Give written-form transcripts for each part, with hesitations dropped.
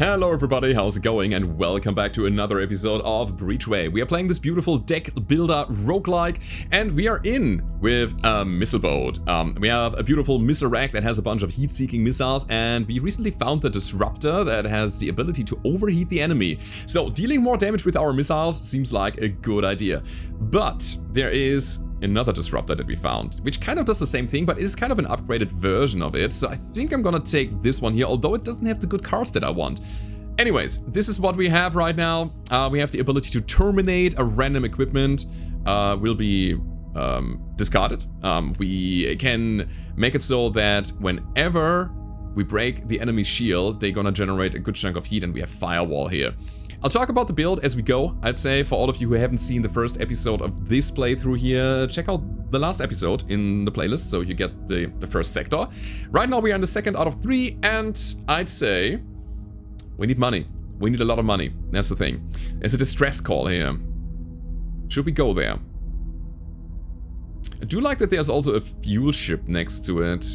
Hello everybody, how's it going? And welcome back to another episode of Breachway. We are playing this beautiful deck builder roguelike, and we are in with a missile boat. We have a beautiful missile rack that has a bunch of heat-seeking missiles, and we recently found the disruptor that has the ability to overheat the enemy. So dealing more damage with our missiles seems like a good idea. But there is another disruptor that we found, which kind of does the same thing, but is kind of an upgraded version of it. So I think I'm gonna take this one here, although it doesn't have the good cards that I want. Anyways, this is what we have right now. We have the ability to terminate a random equipment. Will be discarded. We can make it so that whenever we break the enemy's shield, they're gonna generate a good chunk of heat, and we have firewall here. I'll talk about the build as we go. I'd say for all of you who haven't seen the first episode of this playthrough here, check out the last episode in the playlist so you get the first sector. Right now we are in the second out of 3, and I'd say we need money. We need a lot of money. That's the thing. There's a distress call here. Should we go there? I do like that there's also a fuel ship next to it.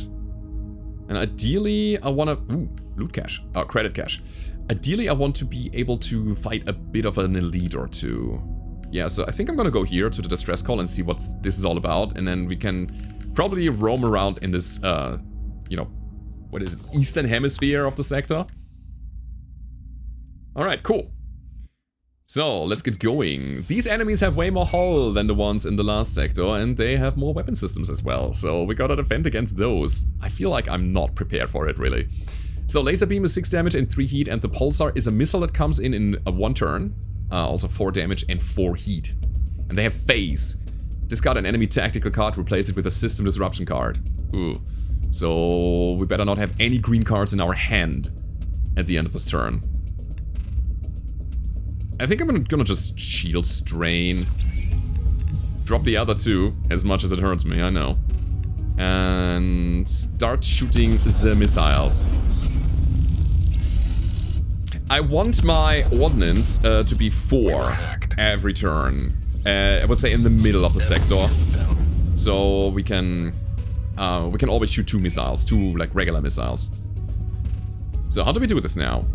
And ideally I wanna... Ooh, loot cache. Oh, credit cache. Ideally, I want to be able to fight a bit of an elite or two. Yeah, so I think I'm gonna go here to the distress call and see what this is all about. And then we can probably roam around in this, you know, what is it? Eastern hemisphere of the sector. Alright, cool. So, let's get going. These enemies have way more hull than the ones in the last sector, and they have more weapon systems as well. So, we gotta defend against those. I feel like I'm not prepared for it, really. So laser beam is 6 damage and 3 heat, and the pulsar is a missile that comes in 1 turn. Also 4 damage and 4 heat. And they have phase. Discard an enemy tactical card, replace it with a system disruption card. Ooh. So we better not have any green cards in our hand at the end of this turn. I think I'm gonna just shield strain. Drop the other 2, as much as it hurts me, I know. And start shooting the missiles. I want my ordnance to be 4 every turn. I would say in the middle of the sector. So we can always shoot 2 missiles, 2 like regular missiles. So how do we do this now?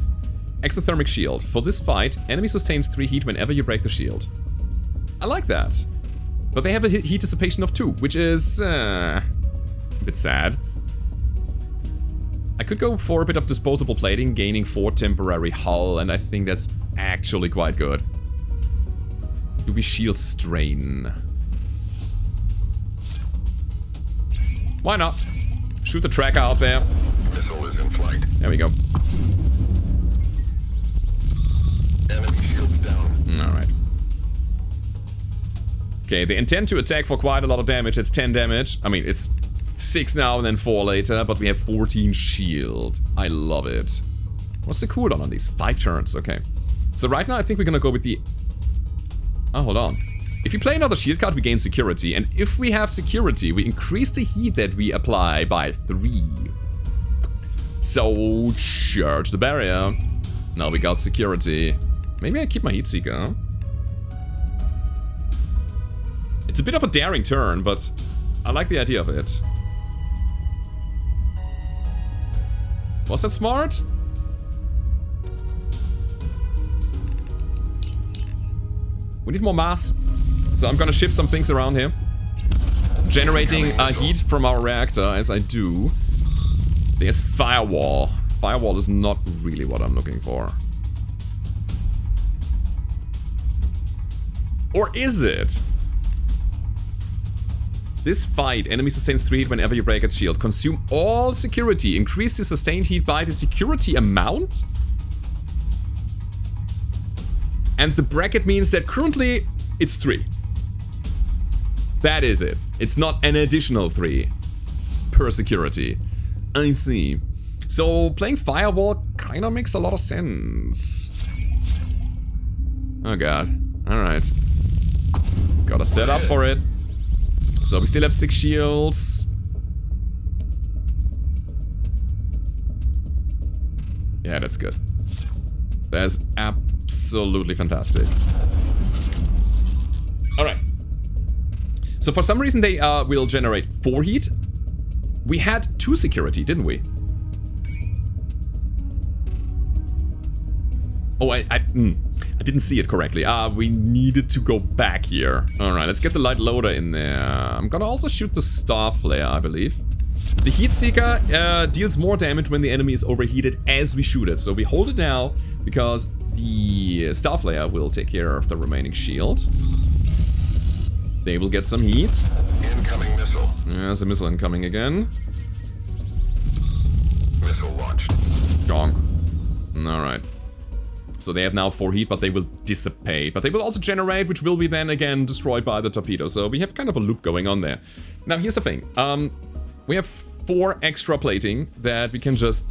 Exothermic shield. For this fight, enemy sustains 3 heat whenever you break the shield. I like that. But they have a heat dissipation of 2, which is a bit sad. I could go for a bit of disposable plating, gaining 4 temporary hull, and I think that's actually quite good. Do we shield strain? Why not? Shoot the tracker out there. Missile is in flight. There we go. Enemy shields down. Alright. Okay, they intend to attack for quite a lot of damage. It's 10 damage. I mean, it's 6 now and then 4 later, but we have 14 shield. I love it. What's the cooldown on these? 5 turns, okay. So right now I think we're gonna go with the... Oh, hold on. If you play another shield card, we gain security, and if we have security, we increase the heat that we apply by 3. So, charge the barrier. Now we got security. Maybe I keep my heat seeker, huh? It's a bit of a daring turn, but I like the idea of it. Was that smart? We need more mass. So I'm gonna shift some things around here. Generating heat from our reactor as I do. There's firewall. Firewall is not really what I'm looking for. Or is it? This fight, enemy sustains 3 heat whenever you break its shield. Consume all security. Increase the sustained heat by the security amount. And the bracket means that currently it's 3. That is it. It's not an additional 3 per security. I see. So playing Firewall kind of makes a lot of sense. Oh god. Alright. Gotta set up for it. So we still have 6 shields. Yeah, that's good. That's absolutely fantastic. Alright. So for some reason they will generate 4 heat. We had 2 security, didn't we? Oh, I didn't see it correctly. We needed to go back here. Alright, let's get the light loader in there. I'm gonna also shoot the star flare, I believe. The heat seeker deals more damage when the enemy is overheated as we shoot it. So we hold it now because the star flare will take care of the remaining shield. They will get some heat. Incoming missile. There's a missile incoming again. Missile launched. Jonk. Alright. So they have now 4 heat, but they will dissipate. But they will also generate, which will be then again destroyed by the torpedo. So we have kind of a loop going on there. Now here's the thing. We have 4 extra plating that we can just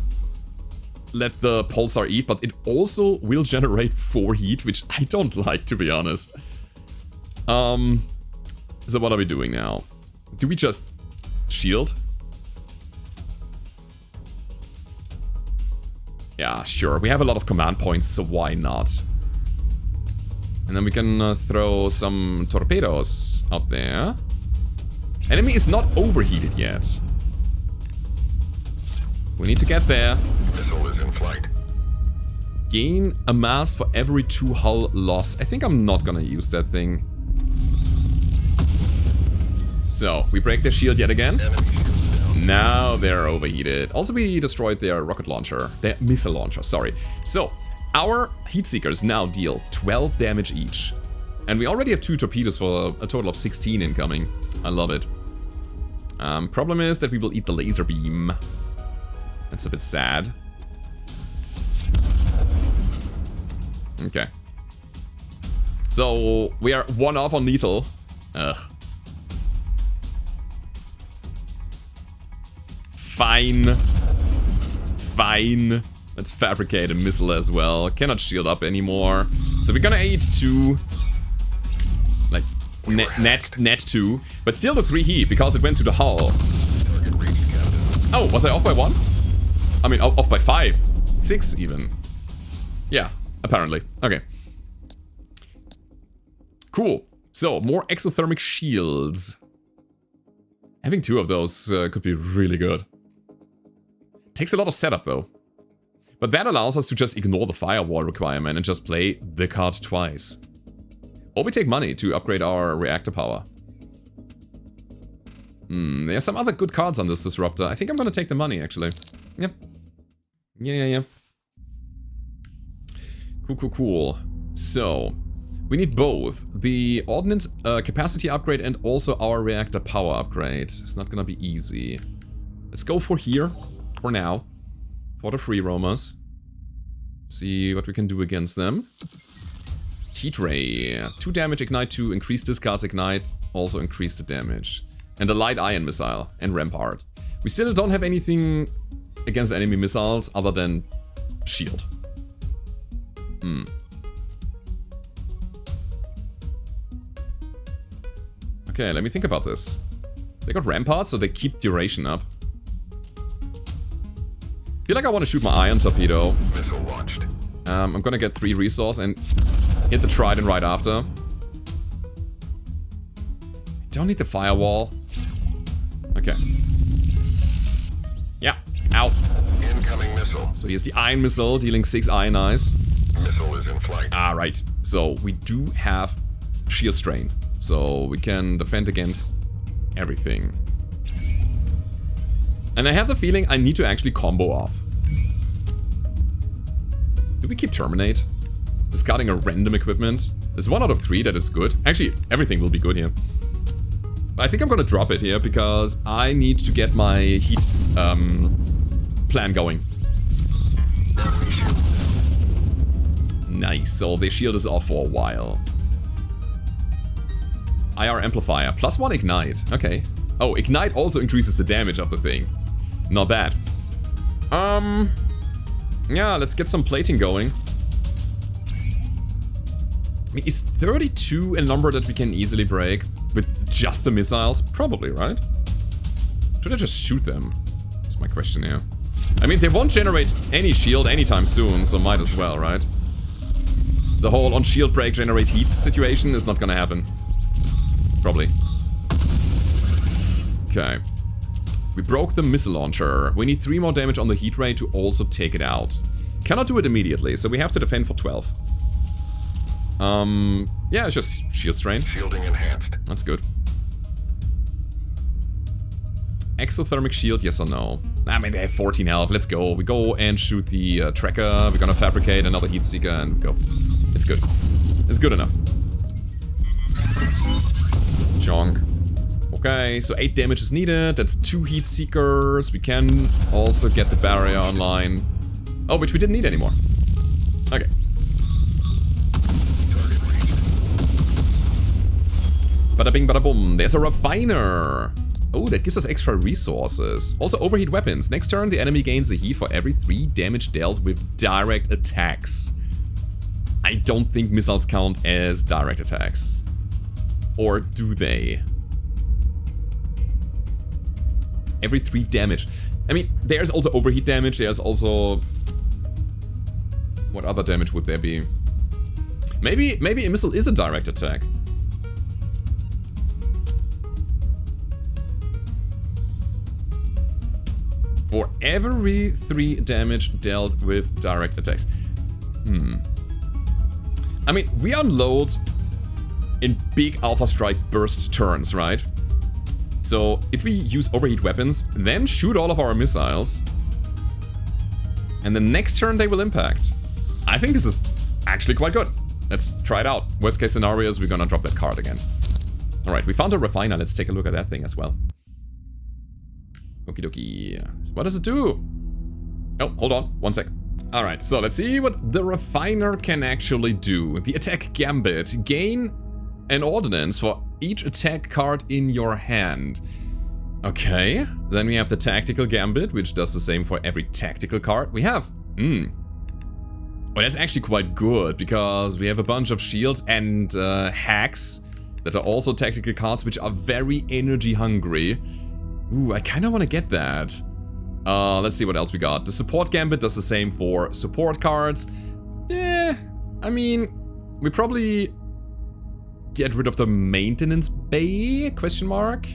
let the pulsar eat, but it also will generate 4 heat, which I don't like, to be honest. So what are we doing now? Do we just shield? Yeah, sure. We have a lot of command points, so why not? And then we can throw some torpedoes out there. Enemy is not overheated yet. We need to get there. Missile is in flight. Gain a mass for every 2 hull loss. I think I'm not gonna use that thing. So, we break their shield yet again. Enemy shield down. Now they're overheated. Also, we destroyed their rocket launcher. Their missile launcher, sorry. So, our heat seekers now deal 12 damage each. And we already have 2 torpedoes for a total of 16 incoming. I love it. Problem is that we will eat the laser beam. That's a bit sad. Okay. So, we are 1 off on lethal. Ugh. Fine. Fine. Let's fabricate a missile as well. Cannot shield up anymore. So we're gonna eat 2. Like, net 2. But still the 3 heat, because it went to the hull. Target reached, Captain. Oh, was I off by 1? I mean, off by 5. 6 even. Yeah, apparently. Okay. Cool. So, more exothermic shields. Having 2 of those could be really good. Takes a lot of setup though. But that allows us to just ignore the firewall requirement and just play the card twice. Or we take money to upgrade our reactor power. There's some other good cards on this disruptor. I think I'm gonna take the money actually. Yep. Yeah. Cool. So, we need both. The ordnance capacity upgrade and also our reactor power upgrade. It's not gonna be easy. Let's go for here. For now. For the free roamers. See what we can do against them. Heat ray. 2 damage, ignite 2, increase discards ignite. Also increase the damage. And a light ion missile and rampart. We still don't have anything against enemy missiles other than shield. Okay, let me think about this. They got ramparts, so they keep duration up. I feel like I want to shoot my ion torpedo. Missile launched. I'm gonna get 3 resource and hit the trident right after. Don't need the firewall. Okay. Yeah. Ow. Incoming missile. So here's the ion missile, dealing 6 ionize. Missile is in flight. Alright. So we do have shield strain. So we can defend against everything. And I have the feeling I need to actually combo off. Do we keep terminate? Discarding a random equipment? There's 1 out of 3 that is good. Actually, everything will be good here. I think I'm gonna drop it here because I need to get my heat plan going. Nice, so the shield is off for a while. IR amplifier, +1 ignite, okay. Oh, ignite also increases the damage of the thing. Not bad. Yeah, let's get some plating going. I mean, is 32 a number that we can easily break with just the missiles? Probably, right? Should I just shoot them? That's my question here. I mean, they won't generate any shield anytime soon, so might as well, right? The whole on shield break generate heat situation is not gonna happen. Probably. Okay. We broke the missile launcher. We need 3 more damage on the heat ray to also take it out. cannot do it immediately, so we have to defend for 12. Yeah, it's just shield strain. Shielding enhanced. That's good. Exothermic shield, yes or no? I mean, they have 14 health. Let's go. We go and shoot the tracker. We're gonna fabricate another heat seeker and go. It's good. It's good enough. Chonk. Okay, so 8 damage is needed. That's 2 heat seekers. We can also get the barrier online. Oh, which we didn't need anymore. Okay. Bada bing, bada boom. There's a refiner. Oh, that gives us extra resources. Also, overheat weapons. Next turn, the enemy gains a heat for every 3 damage dealt with direct attacks. I don't think missiles count as direct attacks. Or do they? Every 3 damage. I mean, there's also overheat damage. There's also... What other damage would there be? Maybe a missile is a direct attack. For every 3 damage dealt with direct attacks. I mean, we unload in big Alpha Strike burst turns, right? So if we use overheat weapons, then shoot all of our missiles, and the next turn they will impact. I think this is actually quite good. Let's try it out. Worst case scenario is we're gonna drop that card again. Alright, we found a refiner. Let's take a look at that thing as well. Okie dokie. What does it do? Oh, hold on. 1 sec. Alright, so let's see what the refiner can actually do. The attack gambit. Gain an ordnance for each attack card in your hand. Okay, then we have the tactical gambit, which does the same for every tactical card we have. Well, that's actually quite good, because we have a bunch of shields and hacks that are also tactical cards, which are very energy hungry. Ooh, I kind of want to get that. Let's see what else we got. The support gambit does the same for support cards. I mean, we probably get rid of the maintenance bay, question mark.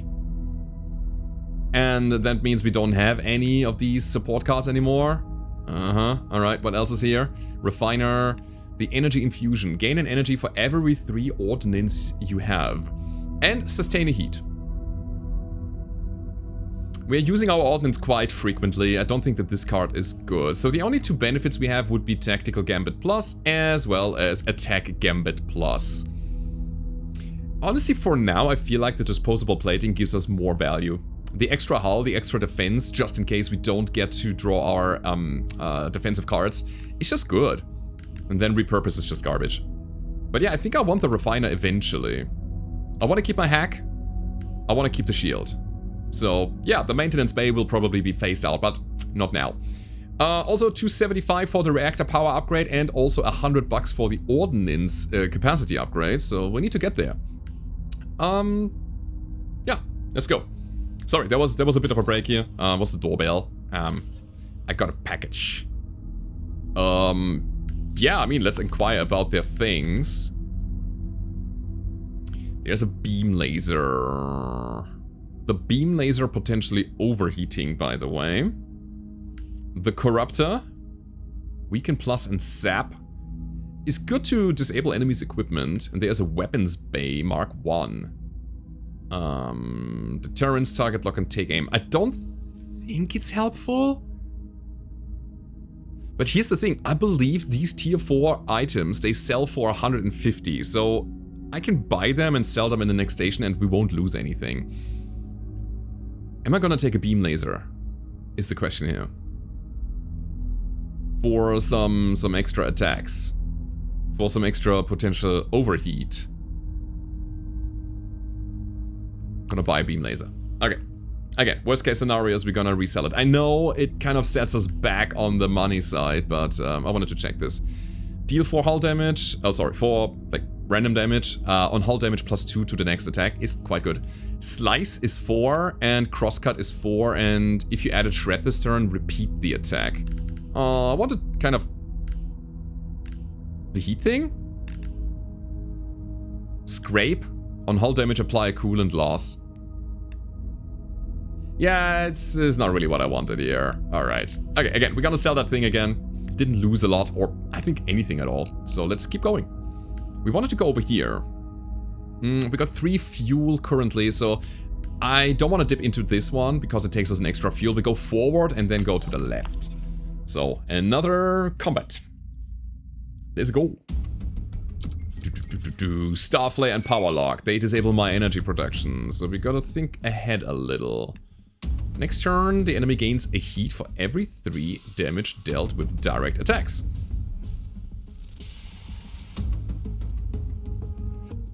And that means we don't have any of these support cards anymore. Alright, what else is here? Refiner. The energy infusion. Gain an energy for every 3 ordnance you have. And sustain a heat. We're using our ordnance quite frequently. I don't think that this card is good. So the only 2 benefits we have would be Tactical Gambit Plus as well as Attack Gambit Plus. Honestly, for now, I feel like the disposable plating gives us more value. The extra hull, the extra defense, just in case we don't get to draw our defensive cards, is just good. And then repurpose is just garbage. But yeah, I think I want the refiner eventually. I want to keep my hack. I want to keep the shield. So yeah, the maintenance bay will probably be phased out, but not now. Also 275 for the reactor power upgrade and also $100 for the ordnance capacity upgrade. So we need to get there. Yeah, let's go. Sorry, there was a bit of a break here. Was the doorbell? I got a package. Yeah, I mean, let's inquire about their things. There's a beam laser. The beam laser potentially overheating, by the way. The corruptor, weaken plus and sap, is good to disable enemies' equipment. And there's a weapons bay, Mark 1. Deterrence, target lock, and take aim. I don't think it's helpful. But here's the thing, I believe these tier 4 items, they sell for 150, so I can buy them and sell them in the next station and we won't lose anything. Am I gonna take a beam laser? Is the question here. For some extra attacks. For some extra potential overheat. Gonna buy a beam laser. Okay. Again, worst case scenario is we're gonna resell it. I know it kind of sets us back on the money side, but I wanted to check this. Deal 4 hull damage. Oh, sorry, 4 like random damage on hull damage +2 to the next attack is quite good. Slice is 4 and crosscut is 4, and if you added shred this turn, repeat the attack. I wanted kind of the heat thing. Scrape on hull damage, apply a coolant loss. Yeah, it's not really what I wanted here. Alright. Okay, again, we're gonna sell that thing again. didn't lose a lot, or I think anything at all. So let's keep going. We wanted to go over here. We got 3 fuel currently, so I don't want to dip into this one because it takes us an extra fuel. We go forward and then go to the left. So another combat. Let's go. Starflare and Power Lock. They disable my energy production, so we gotta think ahead a little. Next turn, the enemy gains a heat for every 3 damage dealt with direct attacks.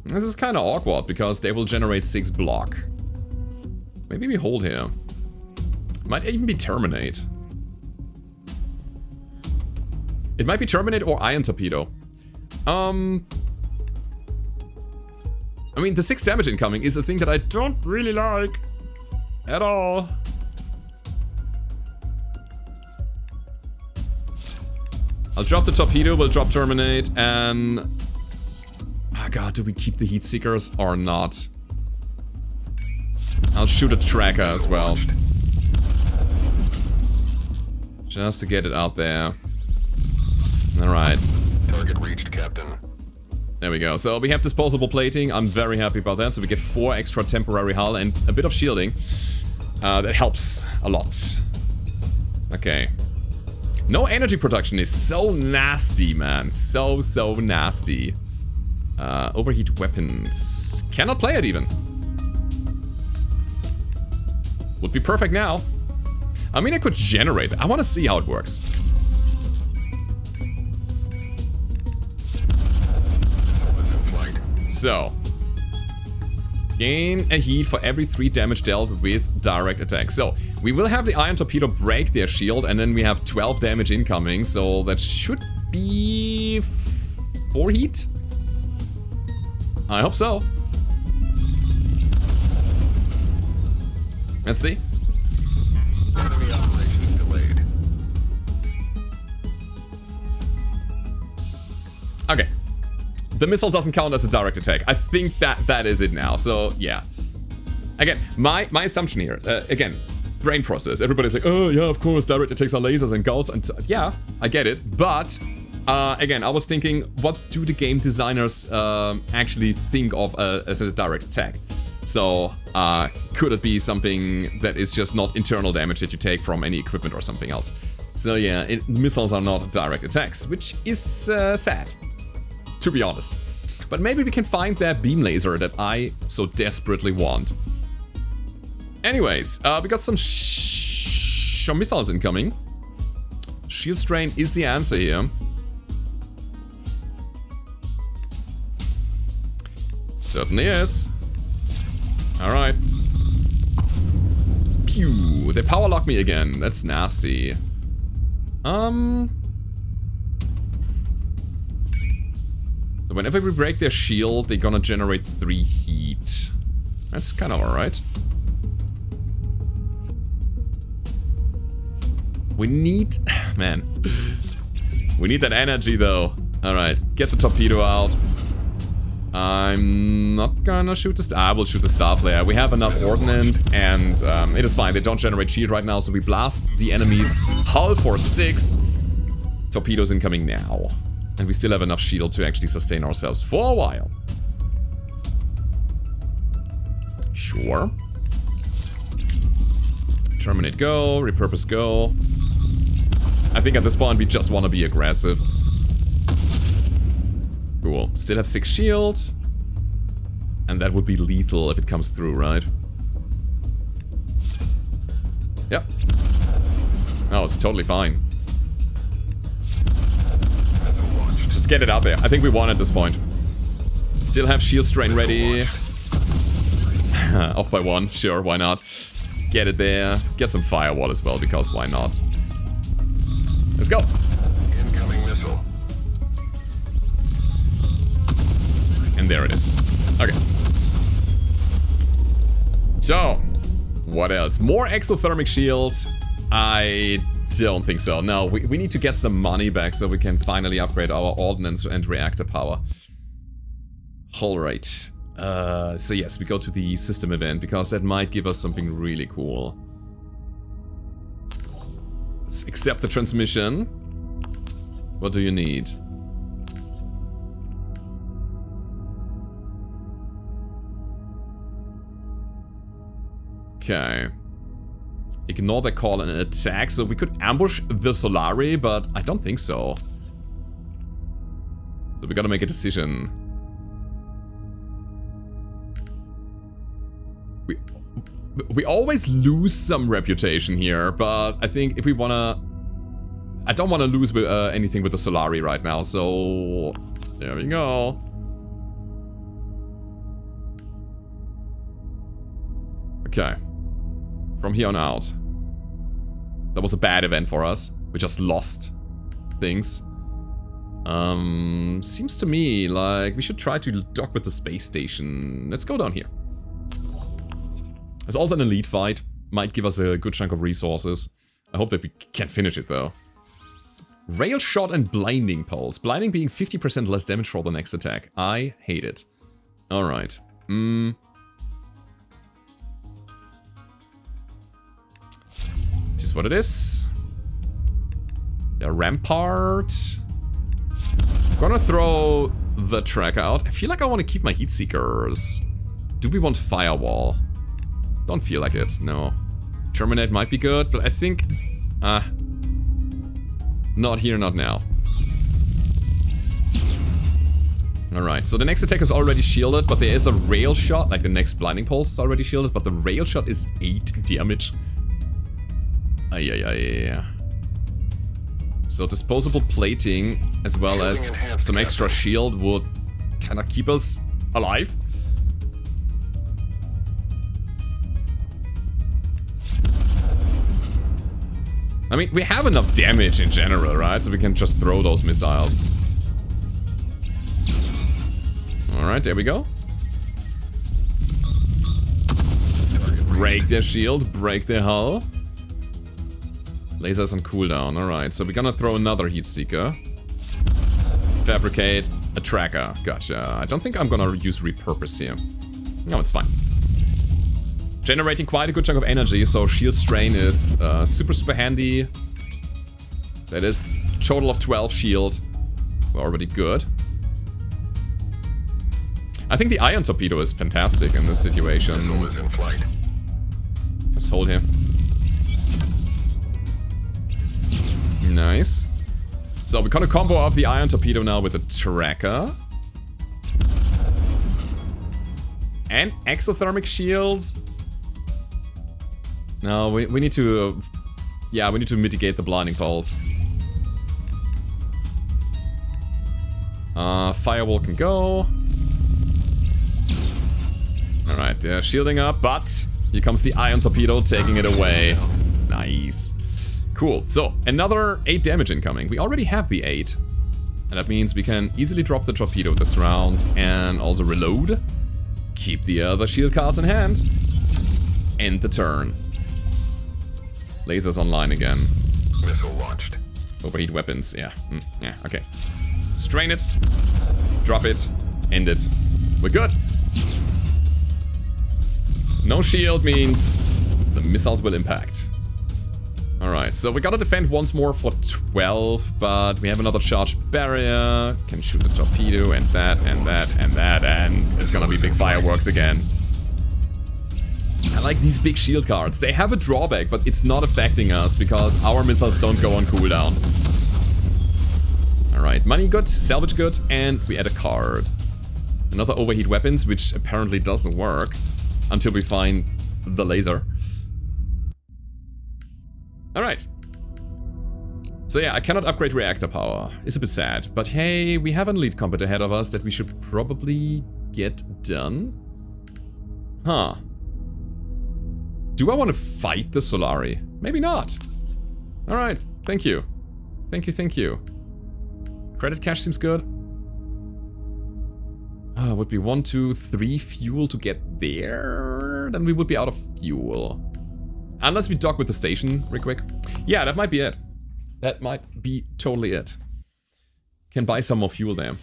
This is kind of awkward because they will generate 6 block. Maybe we hold here. Might even be Terminate. It might be Terminate or Ion Torpedo. I mean, the 6 damage incoming is a thing that I don't really like at all. I'll drop the Torpedo, we'll drop Terminate, and... oh god, do we keep the Heat Seekers or not? I'll shoot a Tracker as well. Just to get it out there. Alright. Target reached, Captain. There we go. So we have disposable plating. I'm very happy about that. So we get 4 extra temporary hull and a bit of shielding. That helps a lot. Okay. No energy production is so nasty, man. So nasty. Overheat weapons. Cannot play it even. Would be perfect now. I mean, I could generate it. I want to see how it works. So, gain a heat for every 3 damage dealt with direct attack. So, we will have the Ion Torpedo break their shield, and then we have 12 damage incoming, so that should be 4 heat? I hope so. Let's see. Enemy operations delayed. Okay. The missile doesn't count as a direct attack. I think that is it now. So, yeah. Again, my assumption here, again, brain process. Everybody's like, oh, yeah, of course, direct attacks are lasers and gauss. And yeah, I get it. But, again, I was thinking, what do the game designers actually think of as a direct attack? So, could it be something that is just not internal damage that you take from any equipment or something else? So, yeah, missiles are not direct attacks, which is sad. To be honest. But maybe we can find that beam laser that I so desperately want. Anyways, we got some missiles incoming. Shield strain is the answer here. Certainly is. Alright. Pew! They power lock me again. That's nasty. So whenever we break their shield, they're gonna generate 3 heat. That's kind of alright. We need... man. We need that energy, though. Alright, get the torpedo out. I'm not gonna shoot the... I will shoot the Starflare. We have enough ordnance, and it is fine. They don't generate shield right now, so we blast the enemy's hull for 6. Torpedoes incoming now. And we still have enough shield to actually sustain ourselves for a while. Sure. Terminate go, repurpose go. I think at this point we just want to be aggressive. Cool. Still have 6 shields. And that would be lethal if it comes through, right? Yep. Oh, it's totally fine. Just get it out there. I think we won at this point. Still have shield strain ready. Off by 1. Sure, why not? Get it there. Get some firewall as well, because why not? Let's go. Incoming missile. And there it is. Okay. So, what else? More exothermic shields. I don't think so. No, we need to get some money back so we can finally upgrade our ordnance and reactor power. Alright. So yes, we go to the system event because that might give us something really cool. Let's accept the transmission. What do you need? Okay. Ignore the call and attack. So we could ambush the Solari, but I don't think so. So we gotta make a decision. We always lose some reputation here, but I think if we wanna... I don't wanna lose anything with the Solari right now, so... There we go. Okay. From here on out. That was a bad event for us. We just lost things. Seems to me like we should try to dock with the space station. Let's go down here. There's also an elite fight. Might give us a good chunk of resources. I hope that we can finish it though. Rail shot and blinding pulse. Blinding being 50% less damage for the next attack. I hate it. Alright. This is what it is. The rampart. I'm gonna throw the track out. I feel like I want to keep my heat seekers. Do we want firewall? Don't feel like it, no. Terminate might be good, but I think... not here, not now. Alright, so the next attack is already shielded, but there is a rail shot, like the next blinding pulse is already shielded, but the rail shot is 8 damage. Ay. So disposable plating, as well as some extra shield, would kind of keep us alive. I mean, we have enough damage in general, right? So we can just throw those missiles. Alright, there we go. Break their shield, break their hull. Lasers on cooldown, alright. So we're gonna throw another heat seeker. Fabricate a tracker. Gotcha. I don't think I'm gonna use repurpose here. No, it's fine. Generating quite a good chunk of energy, so shield strain is super handy. That is total of 12 shield. We're already good. I think the ion torpedo is fantastic in this situation. Let's hold here. Nice. So we're gonna combo off the ion torpedo now with the tracker. And exothermic shields. No, we need to... yeah, we need to mitigate the blinding pulse. Firewall can go. Alright, they're shielding up, but here comes the ion torpedo taking it away. Nice. Cool. So, another 8 damage incoming. We already have the 8. And that means we can easily drop the torpedo this round and also reload. Keep the other shield cards in hand. End the turn. Lasers online again. Missile launched. Overheat weapons, yeah. Yeah, okay. Strain it. Drop it. End it. We're good. No shield means the missiles will impact. Alright, so we gotta defend once more for 12, but we have another charged barrier. Can shoot the torpedo and that and that and that, and it's gonna be big fireworks again. I like these big shield cards. They have a drawback, but it's not affecting us because our missiles don't go on cooldown. Alright, money good, salvage good, and we add a card. Another overheat weapons, which apparently doesn't work until we find the laser. Alright. So yeah, I cannot upgrade reactor power. It's a bit sad. But hey, we have an elite combat ahead of us that we should probably get done. Huh. Do I want to fight the Solari? Maybe not. Alright, thank you. Thank you. Credit cash seems good. Would be 1, 2, 3 fuel to get there? Then we would be out of fuel. Unless we dock with the station real quick. Yeah, that might be it. That might be totally it. Can buy some more fuel there.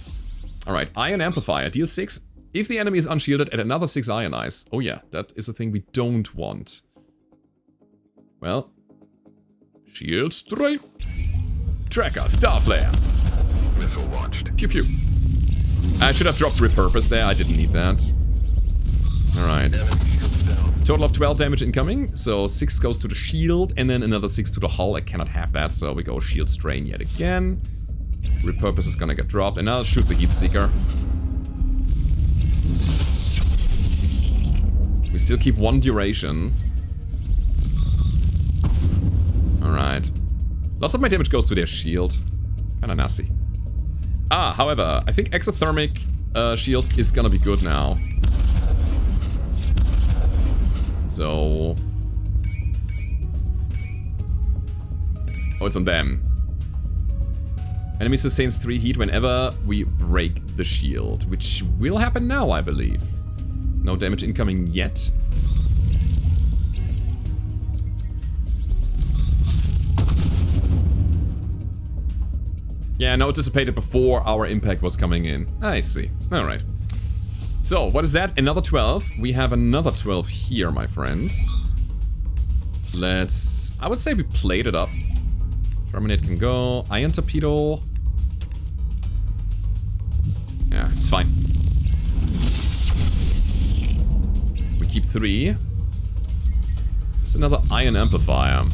Alright, ion amplifier. Deal 6. If the enemy is unshielded, add another 6 ionize. Oh yeah, that is a thing we don't want. Well. Shield straight. Tracker, Starflare. Missile launched. Pew pew. I should have dropped repurpose there. I didn't need that. Alright. Enemy shields down. Total of 12 damage incoming. So 6 goes to the shield and then another 6 to the hull. I cannot have that, so we go shield strain yet again. Repurpose is gonna get dropped, and I'll shoot the heat seeker. We still keep 1 duration. Alright. Lots of my damage goes to their shield. Kinda nasty. However, I think exothermic shields is gonna be good now. So... oh, it's on them. Enemy sustains 3 heat whenever we break the shield, which will happen now, I believe. No damage incoming yet. Yeah, no, it dissipated before our impact was coming in. I see. Alright. So, what is that? Another 12. We have another 12 here, my friends. Let's... I would say we played it up. Terminate can go. Ion torpedo. Yeah, it's fine. We keep 3. It's another ion amplifier.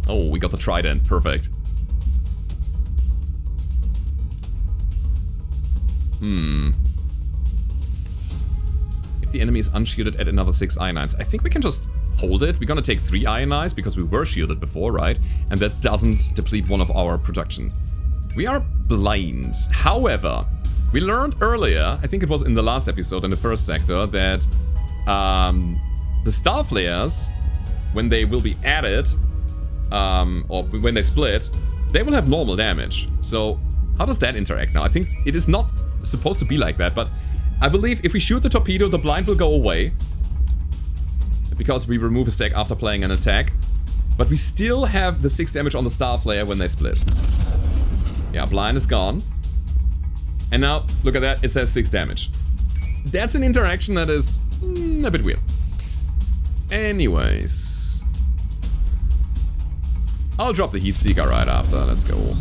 Oh, we got the trident. Perfect. If the enemy is unshielded, add another 6 ionites. I think we can just hold it. We're gonna take 3 ionites because we were shielded before, right? And that doesn't deplete one of our production. We are blind. However, we learned earlier, I think it was in the last episode in the first sector, that the star flares, when they will be added, or when they split, they will have normal damage. So how does that interact now? I think it is not supposed to be like that, but I believe if we shoot the torpedo, the blind will go away. Because we remove a stack after playing an attack. But we still have the 6 damage on the star flare when they split. Yeah, blind is gone. And now, look at that, it says 6 damage. That's an interaction that is a bit weird. Anyways. I'll drop the heat seeker right after, let's go.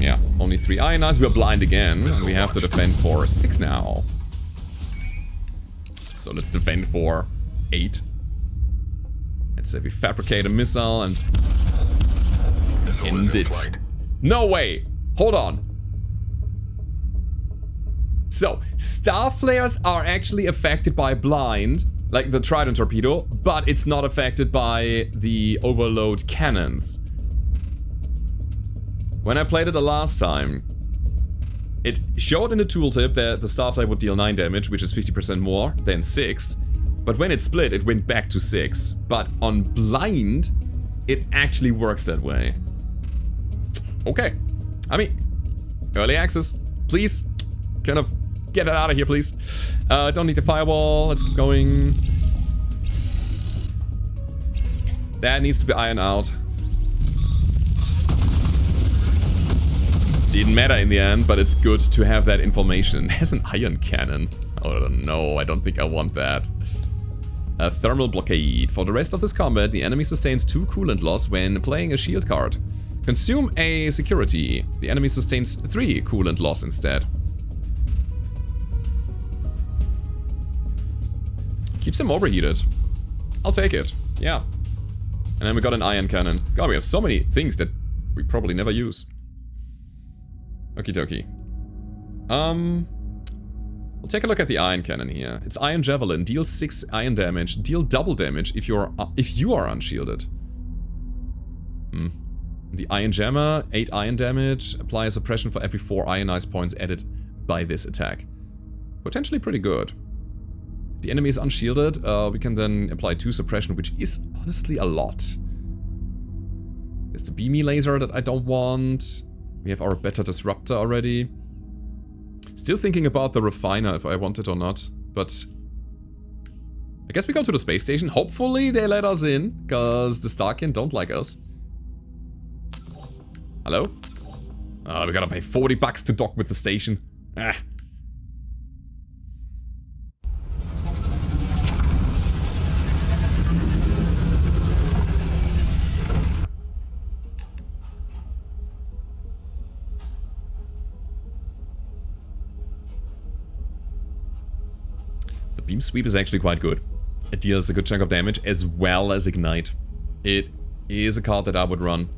Yeah, only 3 ionites, we're blind again. And we have to defend for 6 now. So let's defend for 8. Let's say we fabricate a missile and end it. No way! Hold on. So, star flares are actually affected by blind, like the trident torpedo, but it's not affected by the overload cannons. When I played it the last time, it showed in the tooltip that the starflare would deal 9 damage, which is 50% more than 6. But when it split, it went back to 6. But on blind, it actually works that way. Okay. I mean, early access. Please, kind of get it out of here, please. Don't need the firewall. Let's keep going. That needs to be ironed out. Didn't matter in the end, but it's good to have that information. There's an ion cannon. Oh no, I don't think I want that. A thermal blockade. For the rest of this combat, the enemy sustains 2 coolant loss when playing a shield card. Consume a security. The enemy sustains 3 coolant loss instead. Keeps him overheated. I'll take it. Yeah. And then we got an ion cannon. God, we have so many things that we probably never use. Okie dokie. We'll take a look at the ion cannon here. It's ion javelin. Deal 6 ion damage. Deal double damage if you are unshielded. The ion jammer, 8 ion damage. Apply a suppression for every 4 ionized points added by this attack. Potentially pretty good. If the enemy is unshielded, we can then apply 2 suppression, which is honestly a lot. There's the beamy laser that I don't want. We have our beta disruptor already. Still thinking about the refiner if I want it or not, but I guess we go to the space station. Hopefully they let us in, because the Starkin don't like us. Hello? We gotta pay 40 bucks to dock with the station. Ah. Beam Sweep is actually quite good. It deals a good chunk of damage as well as Ignite. It is a card that I would run.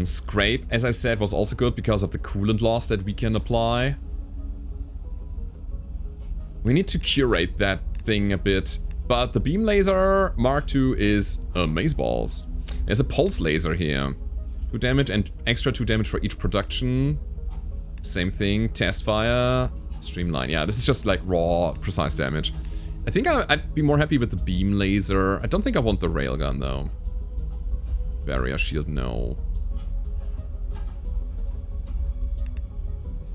Scrape, as I said, was also good because of the coolant loss that we can apply. We need to curate that thing a bit. But the Beam Laser Mark II is amazeballs. There's a Pulse Laser here. 2 damage and extra 2 damage for each production. Same thing, Test Fire, Streamline. Yeah, this is just like raw, precise damage. I think I'd be more happy with the Beam Laser. I don't think I want the Railgun though. Barrier Shield, no.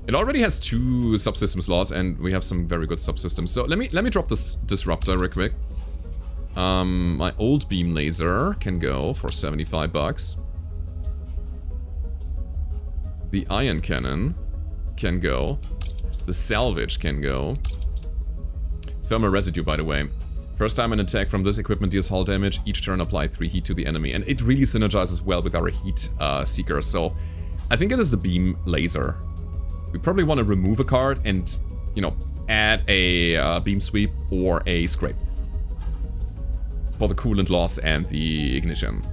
It already has 2 subsystem slots, and we have some very good subsystems. So let me drop this Disruptor real quick. My old Beam Laser can go for 75 bucks. The Ion Cannon can go. The Salvage can go. Thermal Residue, by the way. First time an attack from this equipment deals hull damage, each turn apply 3 heat to the enemy. And it really synergizes well with our heat seeker. So I think it is the Beam Laser. We probably want to remove a card and, you know, add a Beam Sweep or a Scrape. For the coolant loss and the ignition.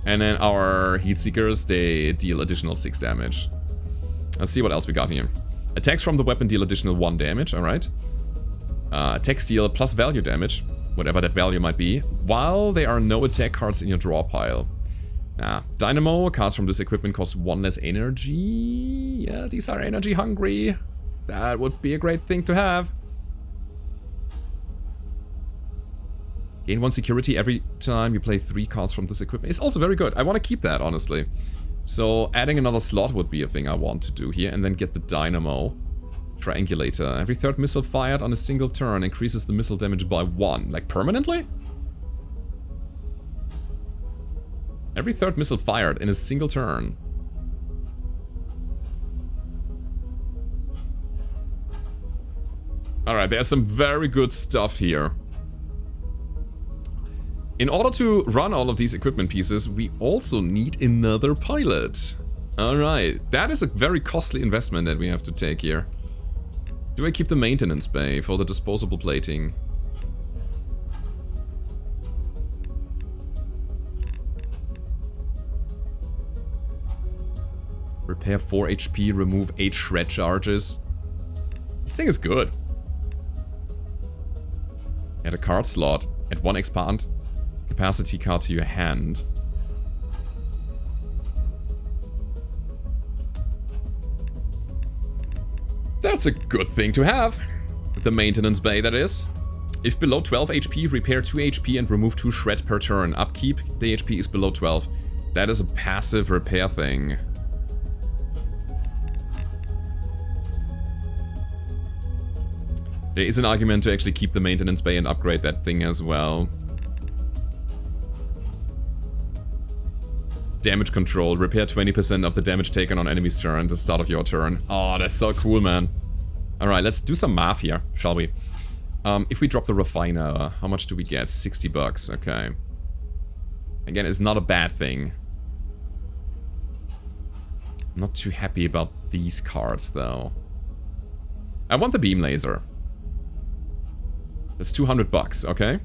And then our heat seekers, they deal additional 6 damage. Let's see what else we got here. Attacks from the weapon deal additional 1 damage, alright. Attacks deal plus value damage, whatever that value might be, while there are no attack cards in your draw pile. Dynamo, cards from this equipment cost 1 less energy. Yeah, these are energy hungry. That would be a great thing to have. Gain 1 security every time you play 3 cards from this equipment. It's also very good. I want to keep that, honestly. So adding another slot would be a thing I want to do here. And then get the Dynamo Triangulator. Every 3rd missile fired on a single turn increases the missile damage by 1. Like permanently? Every 3rd missile fired in a single turn. Alright, there's some very good stuff here. In order to run all of these equipment pieces, we also need another pilot. Alright, that is a very costly investment that we have to take here. Do I keep the maintenance bay for the disposable plating? Repair 4 HP, remove 8 shred charges. This thing is good. Add a card slot. Add 1 expand capacity card to your hand. That's a good thing to have. The maintenance bay, that is. If below 12 HP, repair 2 HP and remove 2 shred per turn. Upkeep, the HP is below 12. That is a passive repair thing. There is an argument to actually keep the maintenance bay and upgrade that thing as well. Damage control. Repair 20% of the damage taken on enemy's turn at the start of your turn. Oh, that's so cool, man. Alright, let's do some math here, shall we? If we drop the refiner, how much do we get? 60 bucks, okay. Again, it's not a bad thing. I'm not too happy about these cards, though. I want the beam laser. That's 200 bucks, okay?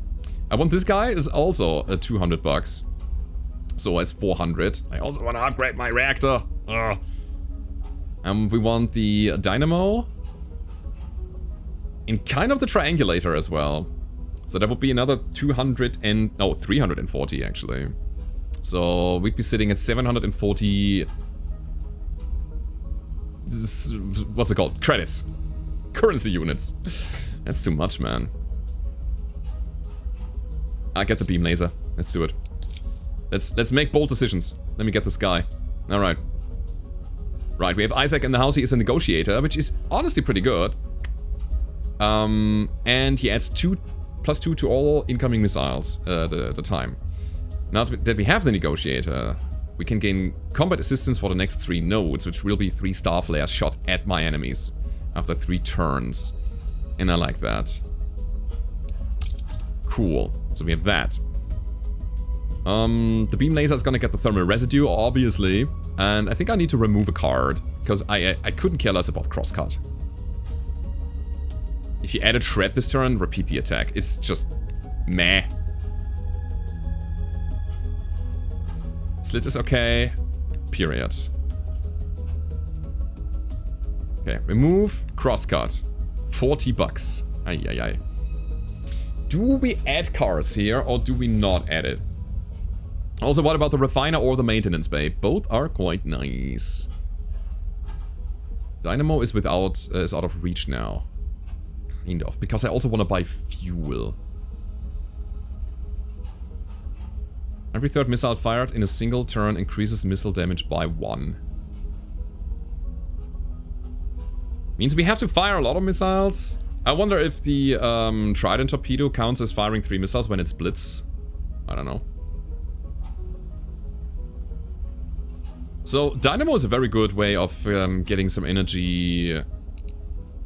I want this guy, it's also 200 bucks. So it's 400. I also want to upgrade my reactor. Ugh. We want the dynamo. And kind of the triangulator as well. So that would be another 340 actually. So we'd be sitting at 740... what's it called? Credits. Currency units. That's too much, man. I get the beam laser. Let's do it. Let's make bold decisions. Let me get this guy. Alright. Right, we have Isaac in the house. He is a negotiator, which is honestly pretty good. And he adds +2 to all incoming missiles at the time. Now that we have the negotiator, we can gain combat assistance for the next 3 nodes, which will be 3 star flares shot at my enemies after 3 turns. And I like that. Cool. So we have that. The beam laser is gonna get the thermal residue, obviously. And I think I need to remove a card, because I couldn't care less about crosscut. If you add a shred this turn, repeat the attack. It's just meh. Slit is okay. Period. Okay, remove crosscut. 40 bucks. Ay, ay, ay. Do we add cards here or do we not add it? Also, what about the refiner or the maintenance bay? Both are quite nice. Dynamo is is out of reach now. Kind of, because I also want to buy fuel. Every third missile fired in a single turn increases missile damage by 1. Means we have to fire a lot of missiles. I wonder if the Trident torpedo counts as firing 3 missiles when it splits. I don't know. So Dynamo is a very good way of getting some energy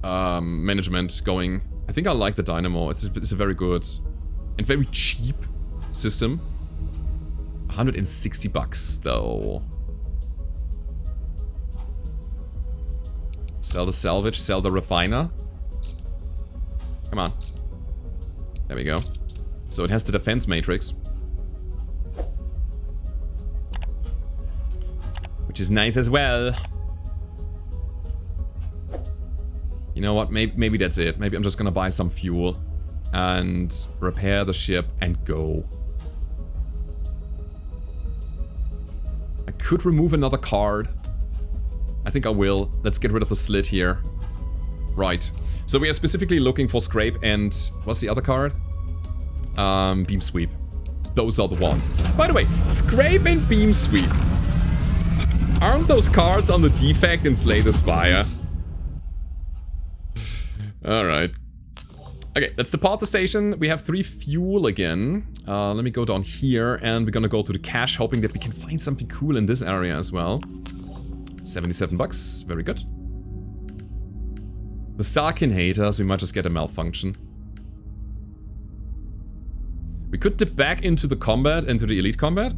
management going. I think I like the Dynamo. It's a very good and very cheap system. 160 bucks though. Sell the salvage, sell the refiner. Come on. There we go. So it has the defense matrix. Which is nice as well. You know what, maybe that's it. Maybe I'm just gonna buy some fuel and repair the ship and go. I could remove another card. I think I will. Let's get rid of the slit here. Right. So we are specifically looking for scrape and what's the other card? Beam sweep. Those are the ones. By the way, scrape and beam sweep. Aren't those cards on the defect in Slay the Spire? Alright. Okay, let's depart the station. We have 3 fuel again. Let me go down here and we're gonna go to the cache, hoping that we can find something cool in this area as well. 77 bucks, very good. The Starkin hate us, we might just get a malfunction. We could dip back into the combat, into the elite combat.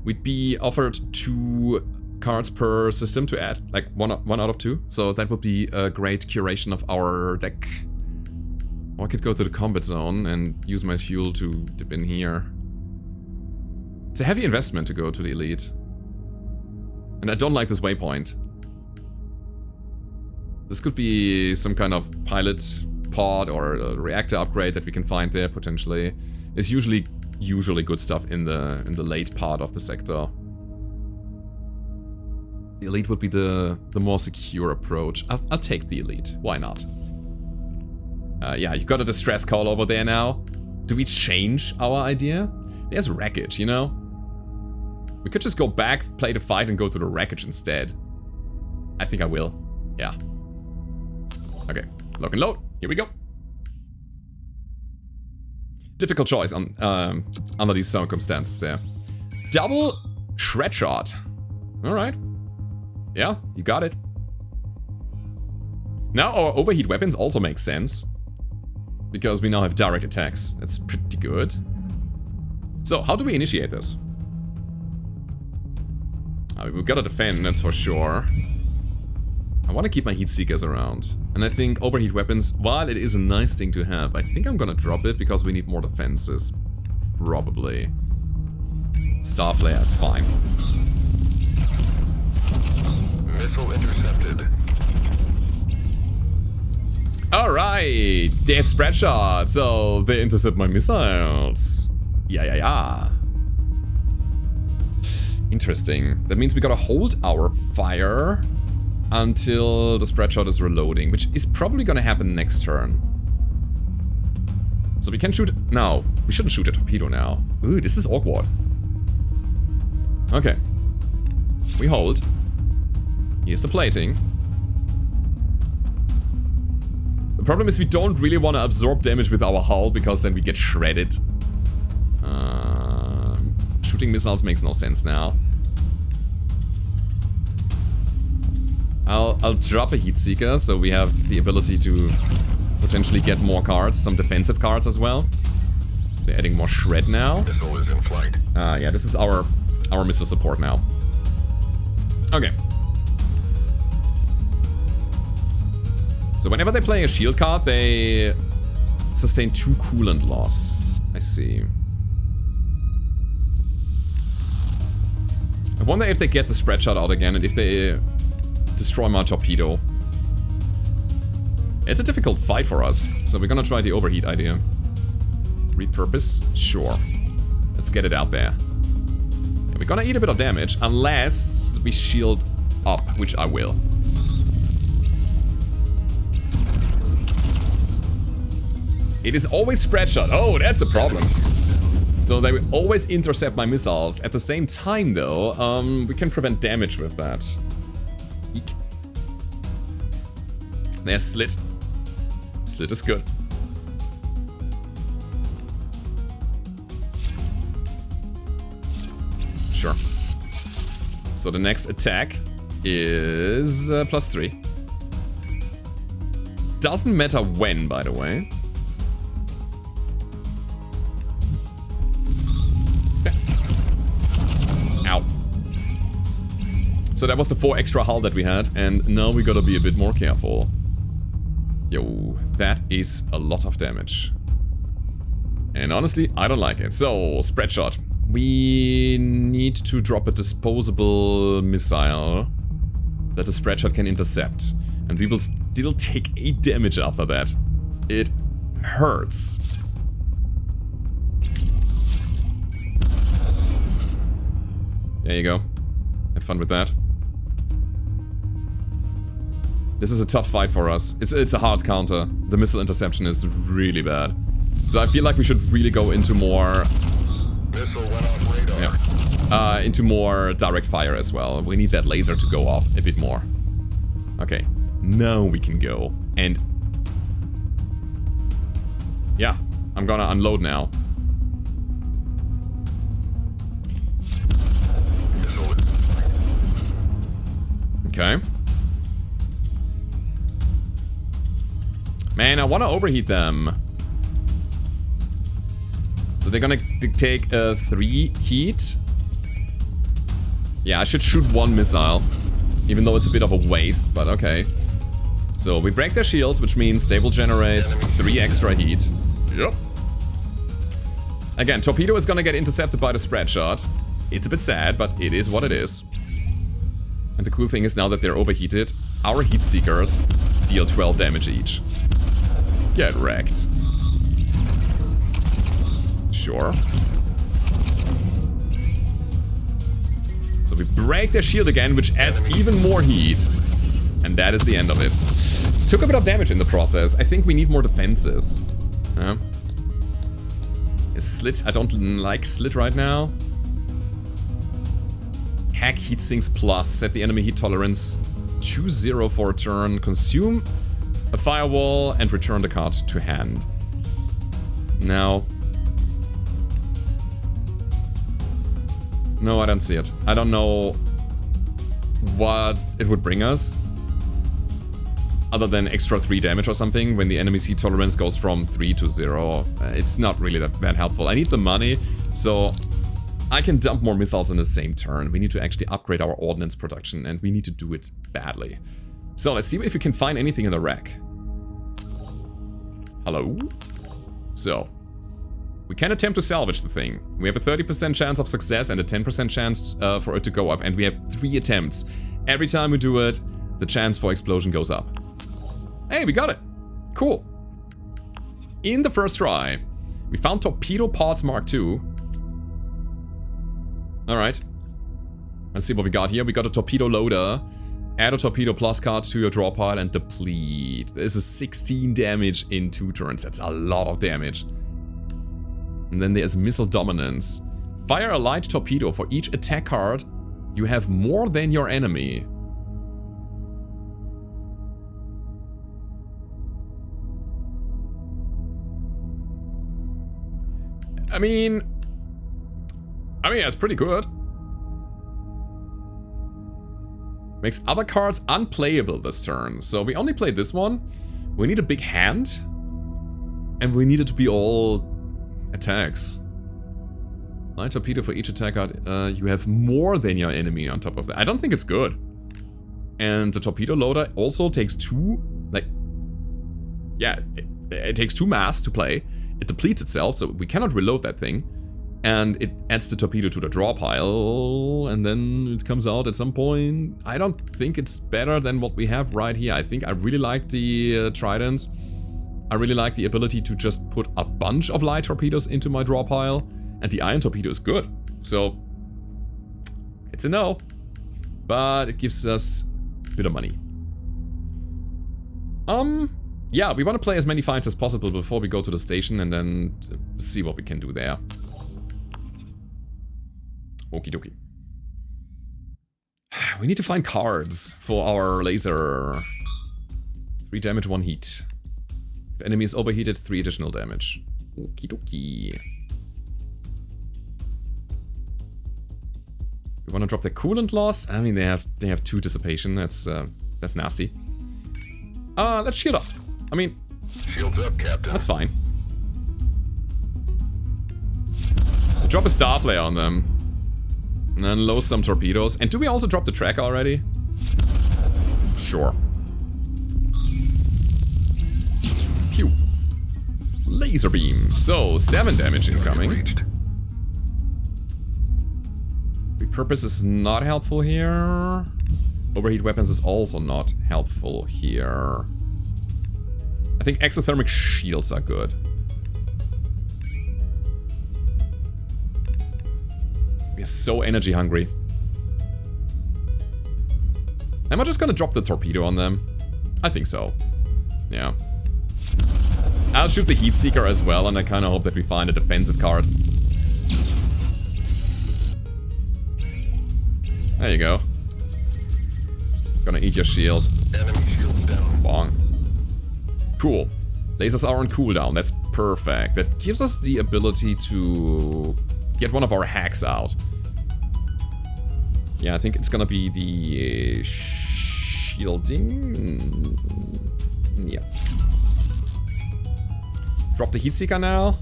We'd be offered 2 cards per system to add, like one out of 2. So that would be a great curation of our deck. Or I could go to the combat zone and use my fuel to dip in here. It's a heavy investment to go to the elite. And I don't like this waypoint. This could be some kind of pilot pod or a reactor upgrade that we can find there potentially. There's usually good stuff in the late part of the sector. The elite would be the more secure approach. I'll take the elite. Why not? Yeah, you got a distress call over there now. Do we change our idea? There's Wreckage, you know? We could just go back, play the fight, and go to the Wreckage instead. I think I will. Yeah. Okay, lock and load. Here we go. Difficult choice on under these circumstances there. Double shred shot. Alright. Yeah, you got it. Now our overheat weapons also make sense. Because we now have direct attacks. That's pretty good. So, how do we initiate this? We've got to defend, that's for sure. I want to keep my heat seekers around. And I think overheat weapons, while it is a nice thing to have, I think I'm gonna drop it because we need more defenses. Probably. Starflare is fine. Missile intercepted. Alright! They have spread shot, so they intercept my missiles. Yeah. Interesting. That means we gotta hold our fire until the spread shot is reloading, which is probably gonna happen next turn. So we can shoot... No, we shouldn't shoot a torpedo now. Ooh, this is awkward. Okay. We hold. Here's the plating. The problem is we don't really want to absorb damage with our hull, because then we get shredded. Shooting missiles makes no sense now. I'll drop a heat seeker, so we have the ability to potentially get more cards, some defensive cards as well. They're adding more shred now. Missile is in flight. Yeah, this is our missile support now. Okay. So whenever they play a shield card, they sustain 2 coolant loss. I see. I wonder if they get the spread shot out again and if they destroy my torpedo. It's a difficult fight for us, so we're gonna try the overheat idea. Repurpose? Sure. Let's get it out there. Yeah, we're gonna eat a bit of damage, unless we shield up, which I will. It is always spread shot. Oh, that's a problem. So they will always intercept my missiles. At the same time, though, we can prevent damage with that. Eek. There's Slit. Slit is good. Sure. So the next attack is +3. Doesn't matter when, by the way. Ow. So that was the 4 extra hull that we had, and now we gotta be a bit more careful. Yo, that is a lot of damage. And honestly, I don't like it. So, spread shot. We need to drop a disposable missile that the spread shot can intercept. And we will still take 8 damage after that. It hurts. There you go. Have fun with that. This is a tough fight for us. It's a hard counter. The missile interception is really bad. So I feel like we should really go into more... Missile went off radar. Yeah. Into more direct fire as well. We need that laser to go off a bit more. Okay. Now we can go. And... yeah. I'm gonna unload now. Okay. Man, I want to overheat them. So they're gonna take 3 heat. Yeah, I should shoot 1 missile. Even though it's a bit of a waste, but okay. So we break their shields, which means they will generate 3 extra heat. Yep. Again, torpedo is gonna get intercepted by the spread shot. It's a bit sad, but it is what it is. And the cool thing is now that they're overheated, our heat seekers deal 12 damage each. Get wrecked. Sure. So we break their shield again, which adds even more heat. And that is the end of it. Took a bit of damage in the process. I think we need more defenses. Is Slit? I don't like Slit right now. Hack heat sinks plus. Set the enemy heat tolerance to 0 for a turn. Consume a firewall and return the card to hand. Now. No, I don't see it. I don't know what it would bring us. Other than extra 3 damage or something when the enemy's heat tolerance goes from 3 to 0. It's not really that helpful. I need the money, so I can dump more missiles in the same turn. We need to actually upgrade our ordnance production, and we need to do it badly. So let's see if we can find anything in the wreck. Hello? So, we can attempt to salvage the thing. We have a 30% chance of success and a 10% chance for it to go up, and we have 3 attempts. Every time we do it, the chance for explosion goes up. Hey, we got it. Cool. In the first try, we found torpedo pods Mark II. Alright. Let's see what we got here. We got a torpedo loader. Add a torpedo plus card to your draw pile and deplete. This is 16 damage in 2 turns. That's a lot of damage. And then there's missile dominance. Fire a light torpedo for each attack card. You have more than your enemy. I mean, that's pretty good. Makes other cards unplayable this turn. So we only played this one. We need a big hand. And we need it to be all Attacks. Light torpedo for each attack. You have more than your enemy on top of that. I don't think it's good. And the torpedo loader also takes 2... Like... Yeah, it takes 2 mass to play. It depletes itself, so we cannot reload that thing. And it adds the torpedo to the draw pile, and then it comes out at some point. I don't think it's better than what we have right here. I think I really like the tridents. I really like the ability to just put a bunch of light torpedoes into my draw pile, and the iron torpedo is good. So, it's a no, but it gives us a bit of money. Yeah, we want to play as many fights as possible before we go to the station and then see what we can do there. Okie dokie. We need to find cards for our laser. 3 damage, 1 heat. If enemy is overheated, 3 additional damage. Okie dokie. We want to drop the coolant loss. I mean, they have 2 dissipation. That's nasty. Let's shield up. I mean, Shields up, Captain. that's fine. Drop a star flare on them. And then load some torpedoes. And do we also drop the tracker already? Sure. Pew. Laser beam. So, 7 damage incoming. Reached. Repurpose is not helpful here. Overheat weapons is also not helpful here. I think exothermic shields are good. We're so energy hungry. Am I just gonna drop the torpedo on them? I think so. Yeah. I'll shoot the heat seeker as well, and I kind of hope that we find a defensive card. There you go. Gonna eat your shield. Enemy shields down. Bong. Cool. Lasers are on cooldown. That's perfect. That gives us the ability to get one of our hacks out. Yeah, I think it's gonna be the shielding. Yeah. Drop the heat seeker now.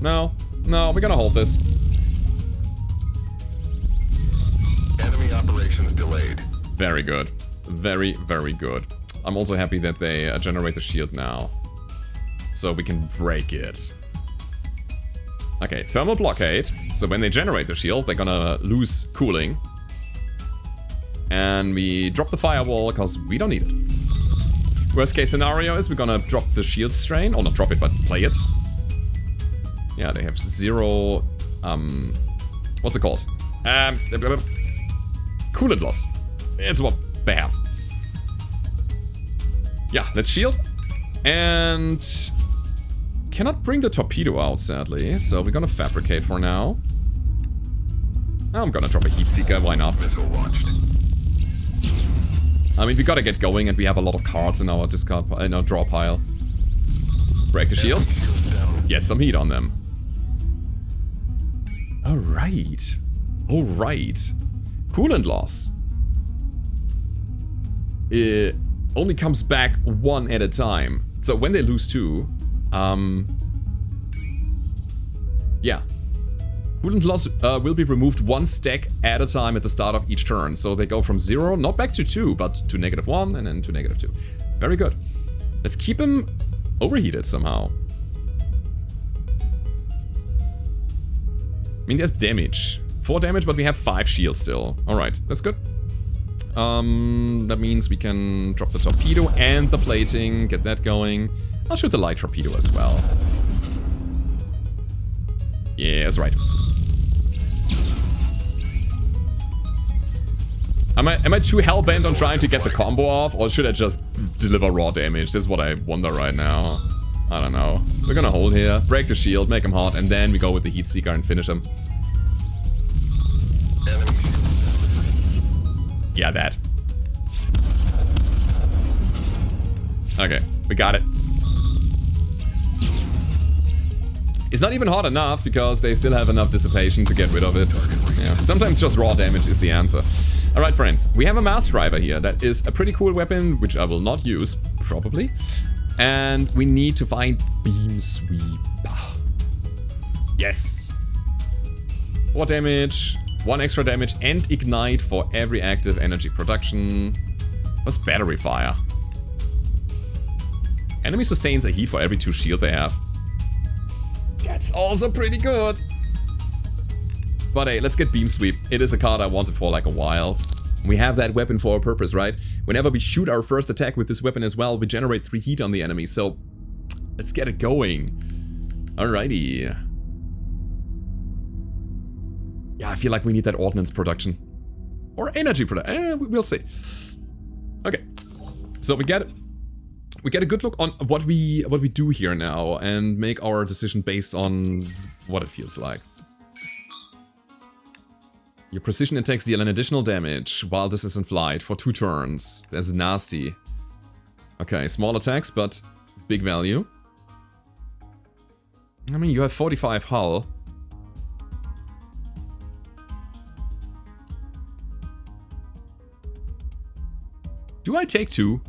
No, we're gonna hold this. Enemy operations delayed. Very good. Very, very good. I'm also happy that they generate the shield now. So we can break it. Okay, thermal blockade. So when they generate the shield, they're gonna lose cooling. And we drop the firewall, because we don't need it. Worst case scenario is we're gonna drop the shield strain. Or not drop it, but play it. Yeah, they have 0... what's it called? Coolant loss. It's what they have. Yeah, let's shield. And... cannot bring the torpedo out, sadly. So we're gonna fabricate for now. I'm gonna drop a heat seeker, why not? Missile launched. I mean, we gotta get going, and we have a lot of cards in our discard in our draw pile. Break the shield. Shields down. Get some heat on them. Alright. Alright. Coolant loss. It only comes back 1 at a time. So when they lose 2, yeah. Coolant loss will be removed 1 stack at a time at the start of each turn. So they go from 0, not back to 2, but to -1 and then to -2. Very good. Let's keep him overheated somehow. I mean, there's damage. 4 damage, but we have 5 shields still. Alright, that's good. That means we can drop the torpedo and the plating, get that going. I'll shoot the light torpedo as well. Yeah, that's right. Am I too hellbent on trying to get the combo off, or should I just deliver raw damage? This is what I wonder right now. I don't know. We're gonna hold here, break the shield, make him hot, and then we go with the heat seeker and finish him. Enemy shields. Yeah, that. Okay, we got it. It's not even hot enough because they still have enough dissipation to get rid of it. Yeah, sometimes just raw damage is the answer. Alright friends, we have a mass driver here. That is a pretty cool weapon, which I will not use, probably. And we need to find beam sweep. Yes. 4 damage, 1 extra damage, and ignite for every active energy production. What's battery fire? Enemy sustains a heat for every 2 shield they have. That's also pretty good. But hey, let's get beam sweep. It is a card I wanted for like a while. We have that weapon for a purpose, right? Whenever we shoot our first attack with this weapon as well, we generate 3 heat on the enemy. So let's get it going. Alrighty. Yeah, I feel like we need that ordnance production. Or energy production. We'll see. Okay. So we get a good look on what we do here now and make our decision based on what it feels like. Your precision attacks deal an additional damage while this is in flight for 2 turns. That's nasty. Okay, small attacks, but big value. I mean, you have 45 hull. Do I take 2?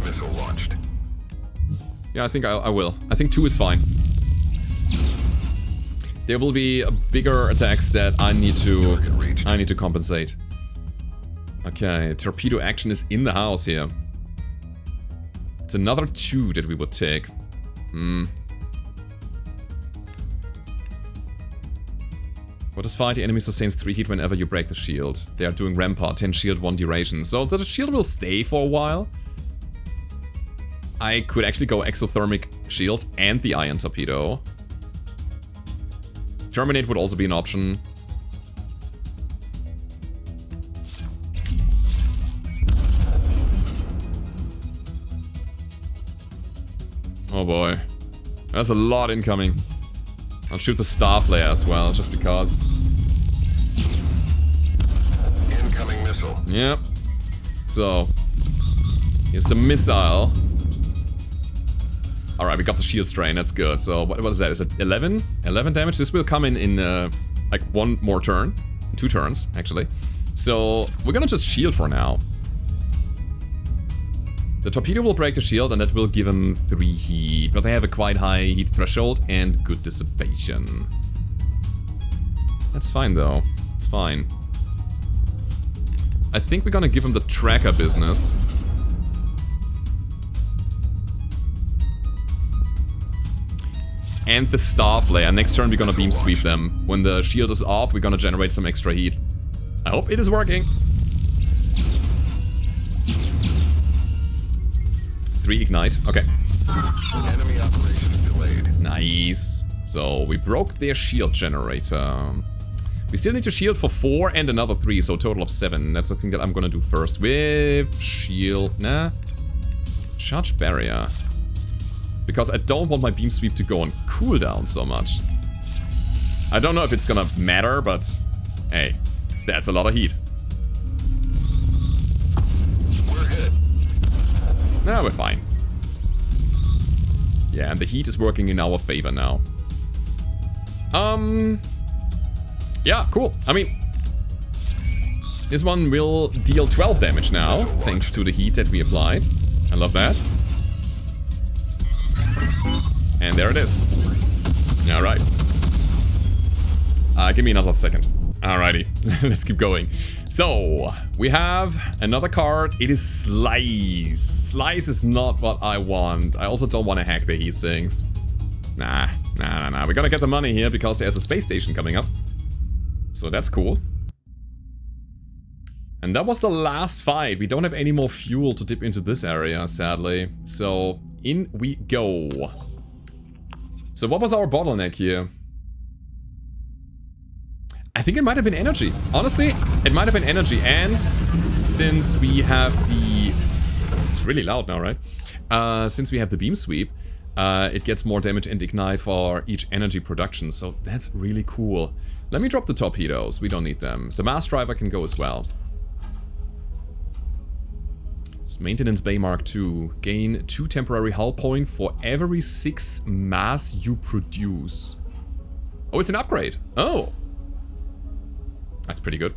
Missile launched. Yeah, I think I will. I think 2 is fine. There will be bigger attacks that I need to compensate. Okay, torpedo action is in the house here. It's another 2 that we would take. What is 5? The enemy sustains 3 heat whenever you break the shield. They are doing rampart, 10 shield, 1 duration. So the shield will stay for a while. I could actually go exothermic shields and the ion torpedo. Terminate would also be an option. Oh boy. There's a lot incoming. I'll shoot the star flare as well, just because. Incoming missile. Yep. So, here's the missile. Alright, we got the shield strain, that's good. So, what is that? Is it 11? 11 damage? This will come in like 1 more turn. 2 turns, actually. So, we're gonna just shield for now. The torpedo will break the shield and that will give them 3 heat, but they have a quite high heat threshold and good dissipation. That's fine though, it's fine. I think we're gonna give them the tracker business. And the star flare. Next turn we're gonna beam sweep them. When the shield is off, we're gonna generate some extra heat. I hope it is working. 3 ignite, okay. Enemy operations delayed. Nice. So we broke their shield generator. We still need to shield for 4 and another 3, so a total of 7. That's the thing that I'm gonna do first with shield. Nah. Charge barrier. Because I don't want my beam sweep to go on cooldown so much. I don't know if it's gonna matter, but hey, that's a lot of heat. We're hit. No, we're fine. Yeah, and the heat is working in our favor now. Yeah, cool. I mean, this one will deal 12 damage now, thanks to the heat that we applied. I love that. And there it is. Alright. Give me another second. Alrighty, let's keep going. So, we have another card. It is Slice. Slice is not what I want. I also don't want to hack the heat sinks. Nah. We're gonna get the money here because there's a space station coming up. So that's cool. And that was the last fight. We don't have any more fuel to dip into this area, sadly. So, in we go. So what was our bottleneck here? I think it might have been energy. Honestly, it might have been energy. And since we have the... It's really loud now, right? Since we have the beam sweep, it gets more damage and ignite for each energy production. So that's really cool. Let me drop the torpedoes. We don't need them. The mass driver can go as well. It's Maintenance Bay Mark II. Gain 2 temporary hull point for every 6 mass you produce. Oh, it's an upgrade. Oh. That's pretty good.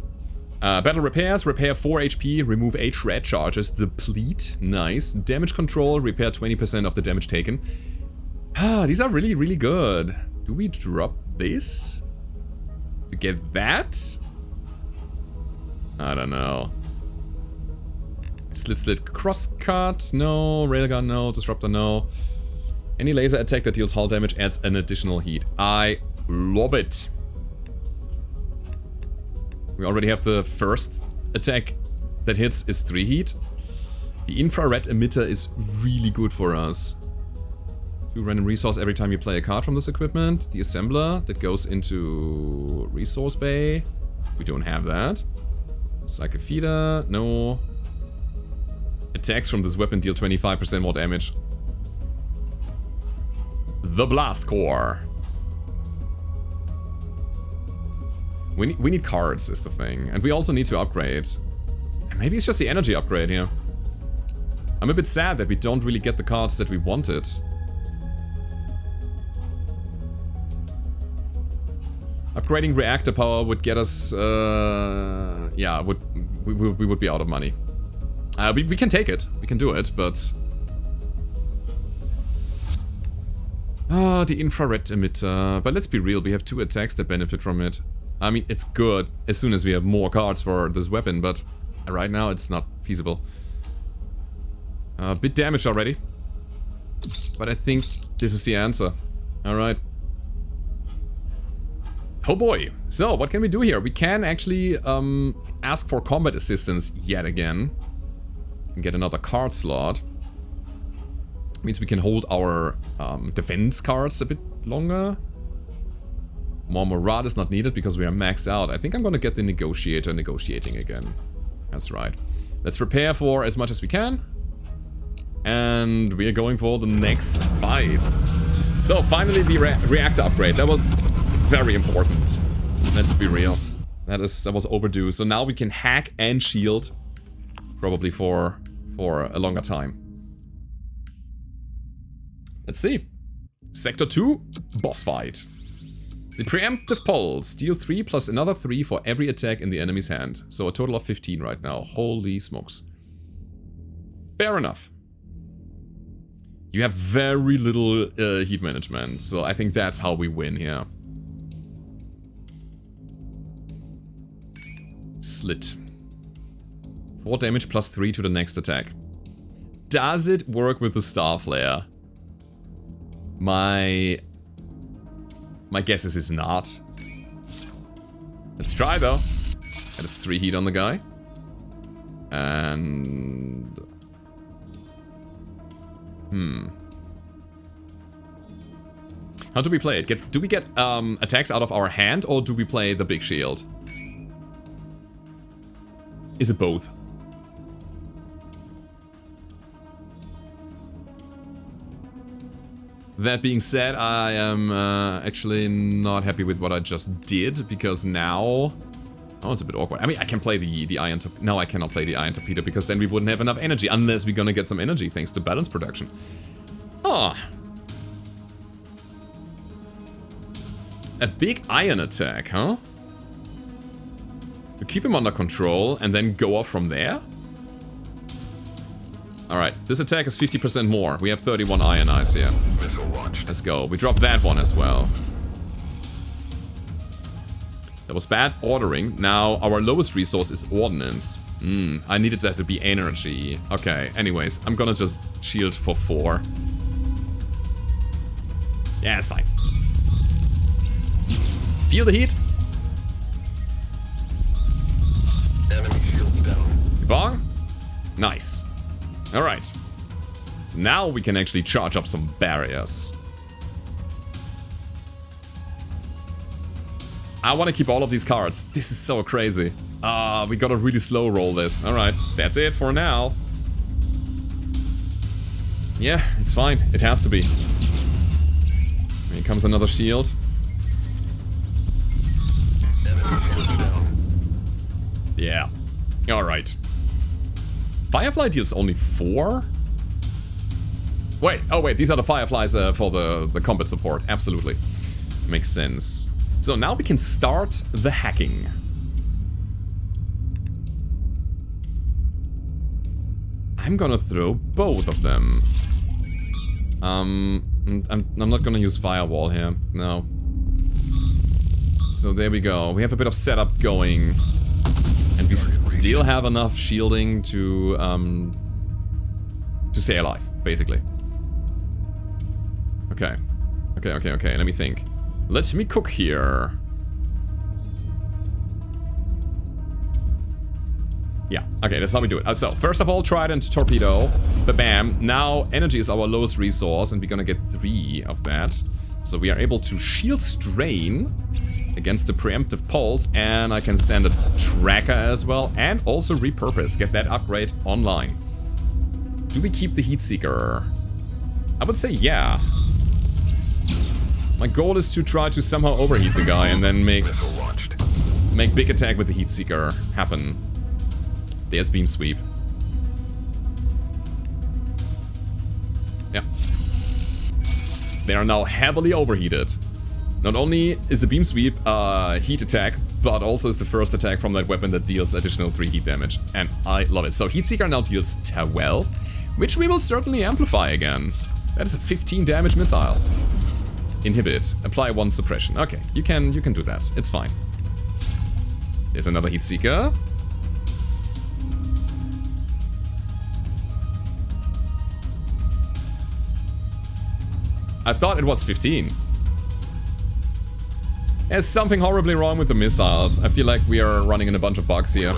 Battle repairs, repair 4 HP, remove 8 shred charges, deplete, nice. Damage control, repair 20% of the damage taken. These are really, really good. Do we drop this to get that? I don't know. Slit, crosscut, no. Railgun, no. Disruptor, no. Any laser attack that deals hull damage adds an additional heat. I love it. We already have the first attack that hits is 3 heat. The infrared emitter is really good for us. 2 random resource every time you play a card from this equipment. The assembler that goes into resource bay. We don't have that. Psycho feeder, no. Attacks from this weapon deal 25% more damage. The blast core. We need cards is the thing, and we also need to upgrade. Maybe it's just the energy upgrade here. I'm a bit sad that we don't really get the cards that we wanted. Upgrading reactor power would get us, yeah, we would be out of money. We can take it, we can do it, but... the infrared emitter. But let's be real, we have 2 attacks that benefit from it. I mean, it's good as soon as we have more cards for this weapon, but right now it's not feasible. Bit damaged already. But I think this is the answer. Alright. Oh boy. So, what can we do here? We can actually ask for combat assistance yet again. And get another card slot. Means we can hold our defense cards a bit longer. More morale is not needed because we are maxed out. I think I'm gonna get the negotiator negotiating again. That's right. Let's prepare for as much as we can. And we are going for the next fight. So finally the reactor upgrade. That was very important. Let's be real. That was overdue. So now we can hack and shield. Probably for a longer time. Let's see. Sector 2, boss fight. The preemptive pulse. Deal 3 plus another 3 for every attack in the enemy's hand. So a total of 15 right now. Holy smokes. Fair enough. You have very little heat management. So I think that's how we win here. Slit. 4 damage plus 3 to the next attack. Does it work with the Star Flare? My guess is it's not. Let's try though. That is 3 heat on the guy. And... how do we play it? Do we get attacks out of our hand or do we play the big shield? Is it both? That being said, I am actually not happy with what I just did, because now... oh, it's a bit awkward. I mean, I can play the iron torpedo. No, I cannot play the iron torpedo, because then we wouldn't have enough energy, unless we're gonna get some energy thanks to balance production. Oh. A big iron attack, huh? We keep him under control and then go off from there? Alright, this attack is 50% more. We have 31 iron eyes here. Let's go. We drop that one as well. That was bad ordering. Now, our lowest resource is ordnance. I needed that to be energy. Okay, anyways, I'm gonna just shield for 4. Yeah, it's fine. Feel the heat. Enemy shield down. Bong? Nice. Alright. So now we can actually charge up some barriers. I want to keep all of these cards. This is so crazy. We gotta really slow roll this. Alright, that's it for now. Yeah, it's fine. It has to be. Here comes another shield. Enemy shield down. Yeah. Alright. Firefly deals only 4? Wait, oh wait, these are the Fireflies for the combat support. Absolutely. Makes sense. So now we can start the hacking. I'm gonna throw both of them. I'm not gonna use firewall here. No. So there we go. We have a bit of setup going. And we still have enough shielding to stay alive, basically. Okay. Okay. Let me think. Let me cook here. Yeah, okay, that's how we do it. So, first of all, Trident Torpedo. Ba-bam. Now, energy is our lowest resource, and we're gonna get 3 of that. So we are able to shield strain against the preemptive pulse, and I can send a tracker as well, and also repurpose, get that upgrade online. Do we keep the heat seeker? I would say yeah. My goal is to try to somehow overheat the guy and then make big attack with the heat seeker happen. There's beam sweep. Yeah. They are now heavily overheated. Not only is the beam sweep heat attack, but also is the first attack from that weapon that deals additional 3 heat damage. And I love it. So Heatseeker now deals 12, which we will certainly amplify again. That is a 15 damage missile. Inhibit. Apply 1 suppression. Okay, you can do that. It's fine. There's another Heatseeker. I thought it was 15. There's something horribly wrong with the missiles. I feel like we are running in a bunch of bugs here.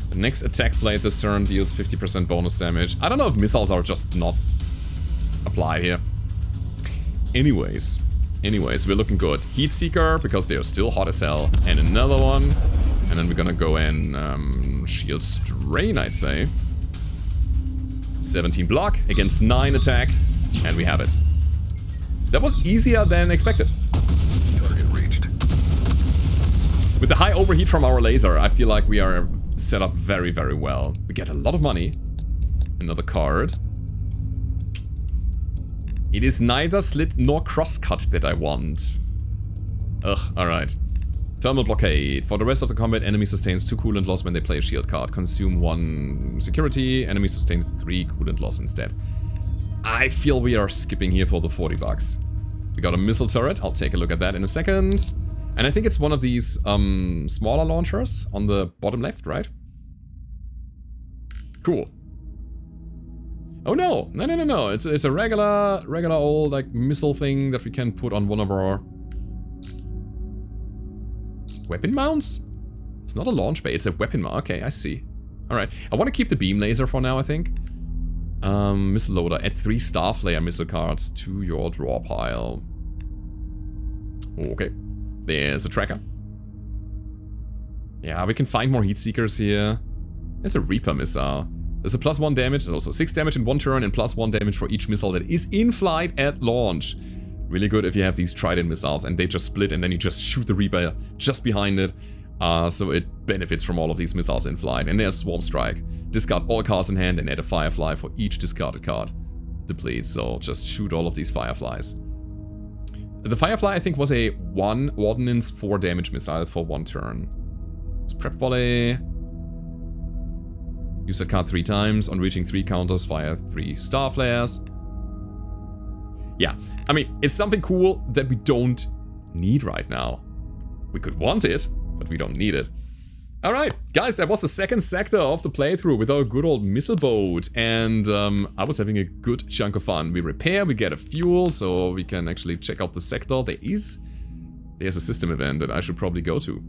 The next attack blade this turn deals 50% bonus damage. I don't know if missiles are just not applied here. Anyways, we're looking good. Heatseeker, because they are still hot as hell. And another one. And then we're gonna go in shield strain, I'd say. 17 block against 9 attack, and we have it. That was easier than expected. Target reached. With the high overheat from our laser, I feel like we are set up very, very well. We get a lot of money. Another card. It is neither slit nor crosscut that I want. Ugh, alright. Thermal blockade. For the rest of the combat, enemy sustains 2 coolant loss when they play a shield card. Consume 1 security. Enemy sustains 3 coolant loss instead. I feel we are skipping here for the 40 bucks. We got a missile turret. I'll take a look at that in a second. And I think it's one of these smaller launchers on the bottom left, right? Cool. Oh no! No. It's a regular old like missile thing that we can put on one of our weapon mounts? It's not a launch bay, it's a weapon mount. Okay, I see. Alright, I want to keep the beam laser for now, I think. Missile loader. Add 3 Starflare missile cards to your draw pile. Okay. There's a tracker. Yeah, we can find more heat seekers here. There's a Reaper missile. There's a +1 damage. There's also 6 damage in 1 turn and +1 damage for each missile that is in flight at launch. Really good if you have these Trident missiles and they just split and then you just shoot the Reaper just behind it. So it benefits from all of these missiles in flight. And there's Swarm Strike. Discard all cards in hand and add a Firefly for each discarded card. Deplete, so just shoot all of these Fireflies. The Firefly, I think, was a 1 Ordnance 4 damage missile for 1 turn. It's Prep Volley. Use a card 3 times. On reaching 3 counters, fire 3 Star Flares. Yeah, I mean, it's something cool that we don't need right now. We could want it, but we don't need it. Alright, guys, that was the second sector of the playthrough with our good old missile boat. And I was having a good chunk of fun. We repair, we get a fuel, so we can actually check out the sector. There's a system event that I should probably go to.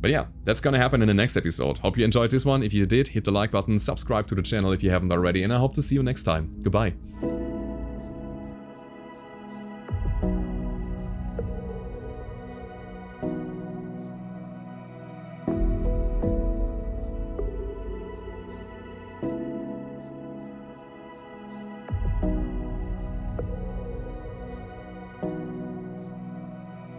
But yeah, that's gonna happen in the next episode. Hope you enjoyed this one. If you did, hit the like button, subscribe to the channel if you haven't already, and I hope to see you next time. Goodbye.